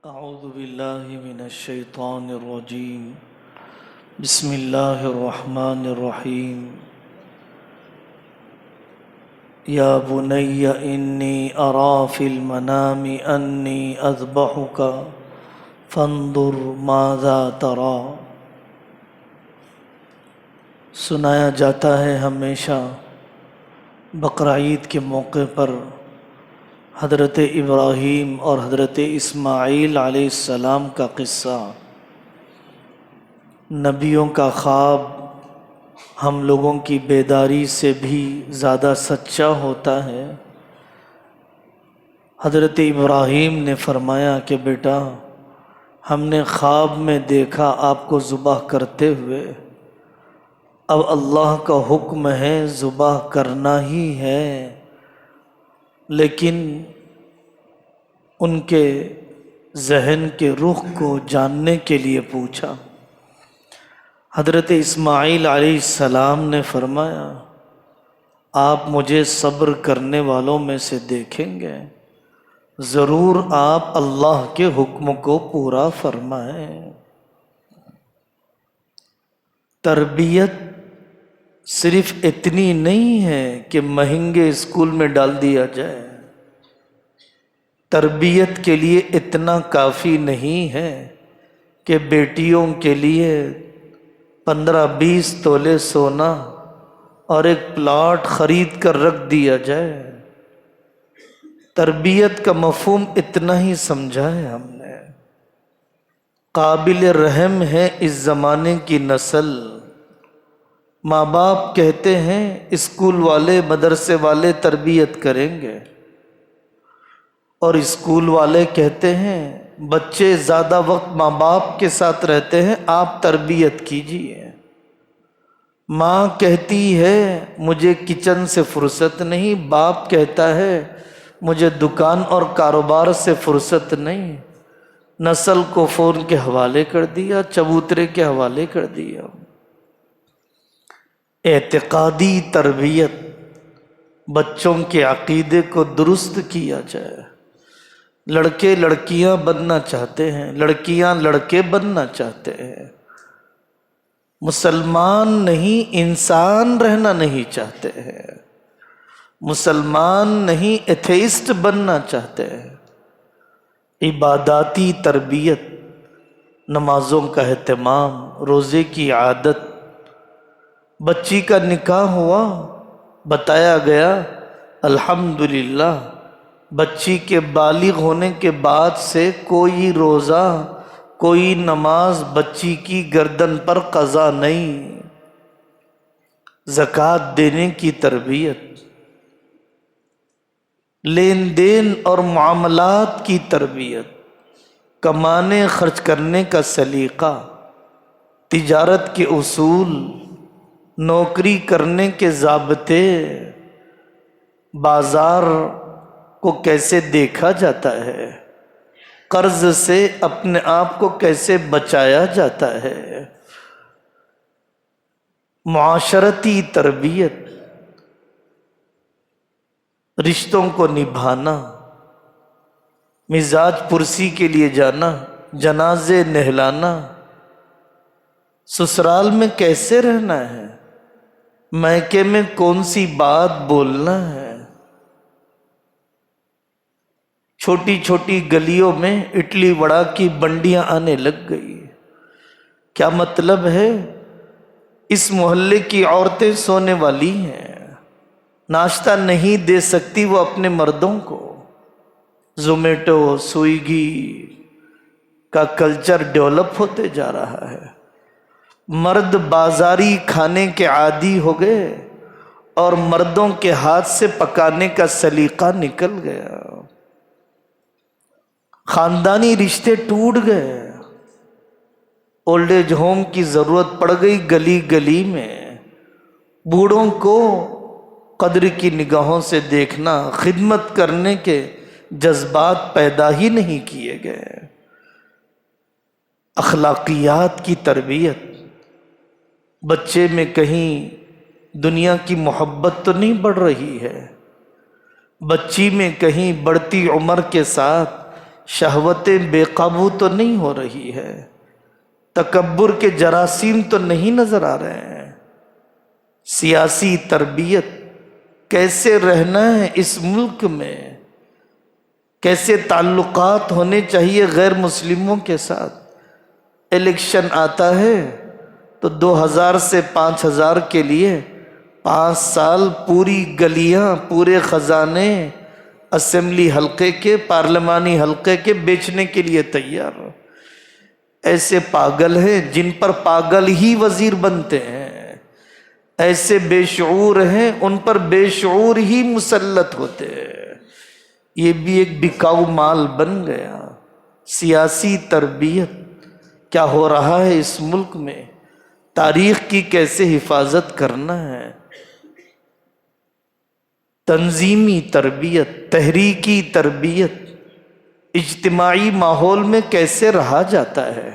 أعوذ بالله من الشيطان الرجيم بسم الله الرحمن الرحيم يا بني إني أرى في المنام أني أذبحك فانظر ماذا ترى۔ سنایا جاتا ہے ہمیشہ بقر عید کے موقع پر حضرت ابراہیم اور حضرت اسماعیل علیہ السلام کا قصہ۔ نبیوں کا خواب ہم لوگوں کی بیداری سے بھی زیادہ سچا ہوتا ہے۔ حضرت ابراہیم نے فرمایا کہ بیٹا، ہم نے خواب میں دیکھا آپ کو ذبح کرتے ہوئے، اب اللہ کا حکم ہے ذبح کرنا ہی ہے، لیکن ان کے ذہن کے رخ کو جاننے کے لیے پوچھا۔ حضرت اسماعیل علیہ السلام نے فرمایا آپ مجھے صبر کرنے والوں میں سے دیکھیں گے، ضرور آپ اللہ کے حکم کو پورا فرمائیں۔ تربیت صرف اتنی نہیں ہے کہ مہنگے اسکول میں ڈال دیا جائے، تربیت کے لیے اتنا کافی نہیں ہے کہ بیٹیوں کے لیے 15-20 تولے سونا اور ایک پلاٹ خرید کر رکھ دیا جائے۔ تربیت کا مفہوم اتنا ہی سمجھا ہے ہم نے۔ قابل رحم ہے اس زمانے کی نسل۔ ماں باپ کہتے ہیں اسکول والے مدرسے والے تربیت کریں گے، اور اسکول والے کہتے ہیں بچے زیادہ وقت ماں باپ کے ساتھ رہتے ہیں، آپ تربیت کیجیے۔ ماں کہتی ہے مجھے کچن سے فرصت نہیں، باپ کہتا ہے مجھے دکان اور کاروبار سے فرصت نہیں، نسل کو فون کے حوالے کر دیا، چبوترے کے حوالے کر دیا۔ اعتقادی تربیت، بچوں کے عقیدے کو درست کیا جائے۔ لڑکے لڑکیاں بننا چاہتے ہیں، لڑکیاں لڑکے بننا چاہتے ہیں، مسلمان نہیں انسان رہنا نہیں چاہتے ہیں، مسلمان نہیں ایتھیسٹ بننا چاہتے ہیں۔ عباداتی تربیت، نمازوں کا اہتمام، روزے کی عادت۔ بچی کا نکاح ہوا، بتایا گیا الحمدللہ بچی کے بالغ ہونے کے بعد سے کوئی روزہ کوئی نماز بچی کی گردن پر قضا نہیں۔ زکوٰۃ دینے کی تربیت، لین دین اور معاملات کی تربیت، کمانے خرچ کرنے کا سلیقہ، تجارت کے اصول، نوکری کرنے کے ضابطے، بازار کو کیسے دیکھا جاتا ہے، قرض سے اپنے آپ کو کیسے بچایا جاتا ہے۔ معاشرتی تربیت، رشتوں کو نبھانا، مزاج پرسی کے لیے جانا، جنازے نہلانا، سسرال میں کیسے رہنا ہے، میکے میں کون سی بات بولنا ہے۔ چھوٹی چھوٹی گلیوں میں اڈلی وڑا کی بنڈیاں آنے لگ گئی۔ کیا مطلب ہے؟ اس محلے کی عورتیں سونے والی ہیں، ناشتہ نہیں دے سکتی وہ اپنے مردوں کو۔ زومیٹو، سویگی کا کلچر ڈیولپ ہوتے جا رہا ہے۔ مرد بازاری کھانے کے عادی ہو گئے اور مردوں کے ہاتھ سے پکانے کا سلیقہ نکل گیا۔ خاندانی رشتے ٹوٹ گئے، اولڈ ایج ہوم کی ضرورت پڑ گئی گلی گلی میں۔ بوڑھوں کو قدر کی نگاہوں سے دیکھنا، خدمت کرنے کے جذبات پیدا ہی نہیں کیے گئے۔ اخلاقیات کی تربیت، بچے میں کہیں دنیا کی محبت تو نہیں بڑھ رہی ہے، بچی میں کہیں بڑھتی عمر کے ساتھ شہوتیں بے قابو تو نہیں ہو رہی ہے، تکبر کے جراثیم تو نہیں نظر آ رہے ہیں۔ سیاسی تربیت، کیسے رہنا ہے اس ملک میں، کیسے تعلقات ہونے چاہیے غیر مسلموں کے ساتھ۔ الیکشن آتا ہے تو 2000 سے 5000 کے لیے 5 سال پوری گلیاں، پورے خزانے اسمبلی حلقے کے، پارلیمانی حلقے کے بیچنے کے لیے تیار۔ ایسے پاگل ہیں جن پر پاگل ہی وزیر بنتے ہیں، ایسے بے شعور ہیں ان پر بے شعور ہی مسلط ہوتے ہیں۔ یہ بھی ایک بکاؤ مال بن گیا۔ سیاسی تربیت کیا ہو رہا ہے اس ملک میں، تاریخ کی کیسے حفاظت کرنا ہے، تنظیمی تربیت، تحریکی تربیت، اجتماعی ماحول میں کیسے رہا جاتا ہے،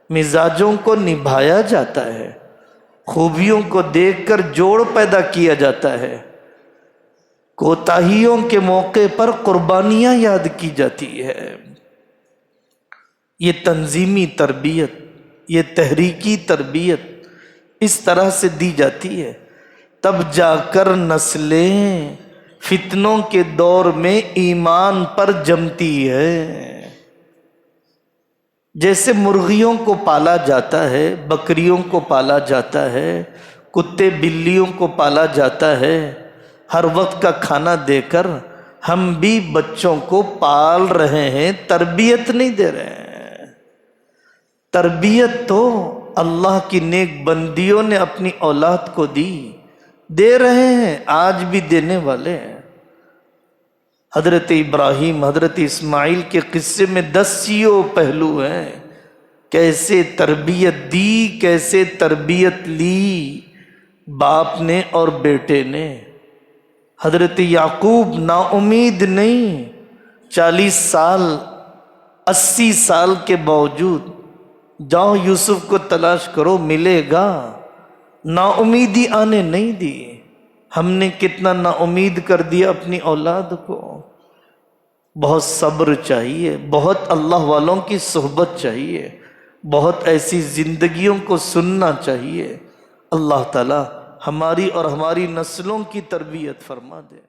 مزاجوں کو نبھایا جاتا ہے، خوبیوں کو دیکھ کر جوڑ پیدا کیا جاتا ہے، کوتاہیوں کے موقع پر قربانیاں یاد کی جاتی ہے۔ یہ تنظیمی تربیت، یہ تحریکی تربیت اس طرح سے دی جاتی ہے، تب جا کر نسلیں فتنوں کے دور میں ایمان پر جمتی ہے۔ جیسے مرغیوں کو پالا جاتا ہے، بکریوں کو پالا جاتا ہے، کتے بلیوں کو پالا جاتا ہے، ہر وقت کا کھانا دے کر ہم بھی بچوں کو پال رہے ہیں، تربیت نہیں دے رہے ہیں۔ تربیت تو اللہ کی نیک بندیوں نے اپنی اولاد کو دی، دے رہے ہیں، آج بھی دینے والے ہیں۔ حضرت ابراہیم، حضرت اسماعیل کے قصے میں 10 پہلو ہیں، کیسے تربیت دی، کیسے تربیت لی باپ نے اور بیٹے نے۔ حضرت یعقوب نا امید نہیں، 40 سال 80 سال کے باوجود جاؤ یوسف کو تلاش کرو ملے گا، نا امیدی آنے نہیں دی۔ ہم نے کتنا نا امید کر دیا اپنی اولاد کو۔ بہت صبر چاہیے، بہت اللہ والوں کی صحبت چاہیے، بہت ایسی زندگیوں کو سننا چاہیے۔ اللہ تعالی ہماری اور ہماری نسلوں کی تربیت فرما دے۔